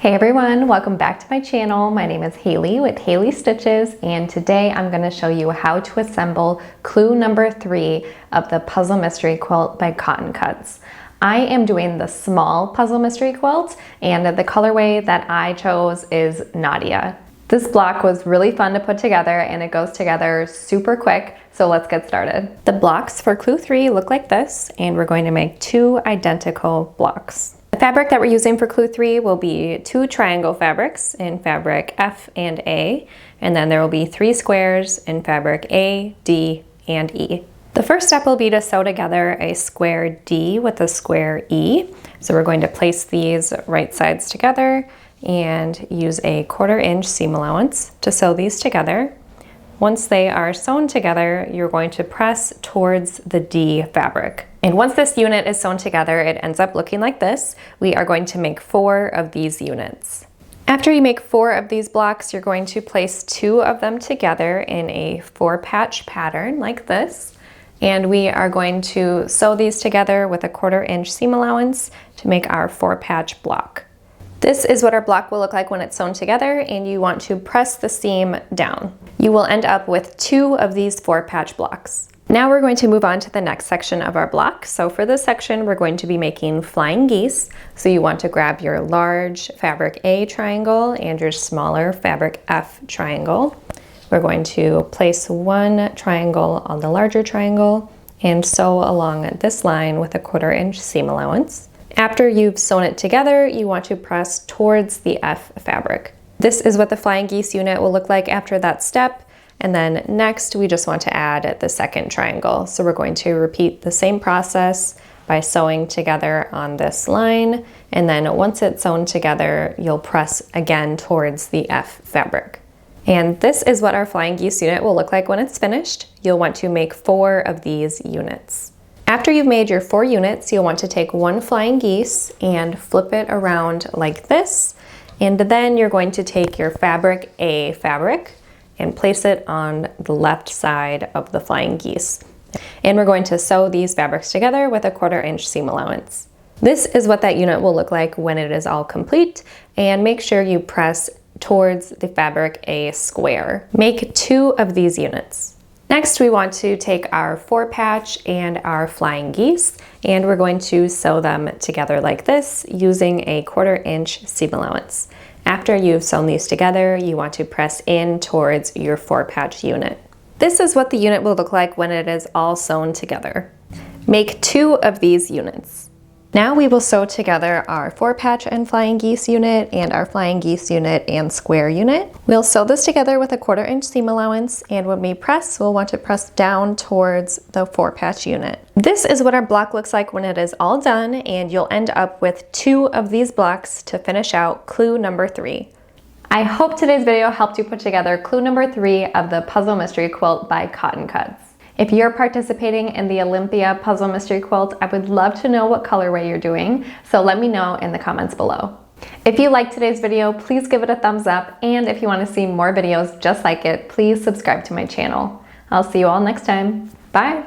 Hey everyone, welcome back to my channel. My name is Hailey with Hailey Stitches, and today I'm going to show you how to assemble clue number 3 of the Puzzle Mystery Quilt by Cotton Cuts. I am doing the small Puzzle Mystery Quilt, and the colorway that I chose is Nadia. This block was really fun to put together, and it goes together super quick, so let's get started. The blocks for clue 3 look like this, and we're going to make 2 identical blocks. The fabric that we're using for clue 3 will be 2 triangle fabrics in fabric F and A, and then there will be 3 squares in fabric A, D, and E. The first step will be to sew together a square D with a square E. So we're going to place these right sides together and use a 1/4 inch seam allowance to sew these together. Once they are sewn together, you're going to press towards the D fabric. And once this unit is sewn together, it ends up looking like this. We are going to make 4 of these units. After you make 4 of these blocks, you're going to place 2 of them together in a 4-patch pattern like this. And we are going to sew these together with a 1/4 inch seam allowance to make our 4-patch block. This is what our block will look like when it's sewn together, and you want to press the seam down. You will end up with 2 of these 4-patch blocks. Now we're going to move on to the next section of our block. So for this section, we're going to be making flying geese. So you want to grab your large fabric A triangle and your smaller fabric F triangle. We're going to place 1 triangle on the larger triangle and sew along this line with a 1/4 inch seam allowance. After you've sewn it together, you want to press towards the F fabric. This is what the flying geese unit will look like after that step. And then next, we just want to add the second triangle. So we're going to repeat the same process by sewing together on this line. And then once it's sewn together, you'll press again towards the F fabric. And this is what our flying geese unit will look like when it's finished. You'll want to make 4 of these units. After you've made your 4 units, you'll want to take 1 flying geese and flip it around like this. And then you're going to take your fabric A fabric and place it on the left side of the flying geese. And we're going to sew these fabrics together with a 1/4 inch seam allowance. This is what that unit will look like when it is all complete, and make sure you press towards the fabric A square. Make 2 of these units. Next, we want to take our 4-patch and our flying geese, and we're going to sew them together like this using a 1/4 inch seam allowance. After you've sewn these together, you want to press in towards your 4-patch unit. This is what the unit will look like when it is all sewn together. Make 2 of these units. Now we will sew together our 4-patch and flying geese unit and our flying geese unit and square unit. We'll sew this together with a 1/4 inch seam allowance, and when we press, we'll want to press down towards the 4-patch unit. This is what our block looks like when it is all done, and you'll end up with 2 of these blocks to finish out clue number 3. I hope today's video helped you put together clue number 3 of the Puzzle Mystery Quilt by Cotton Cuts. If you're participating in the Olympia Puzzle Mystery Quilt, I would love to know what colorway you're doing, so let me know in the comments below. If you liked today's video, please give it a thumbs up, and if you want to see more videos just like it, please subscribe to my channel. I'll see you all next time. Bye!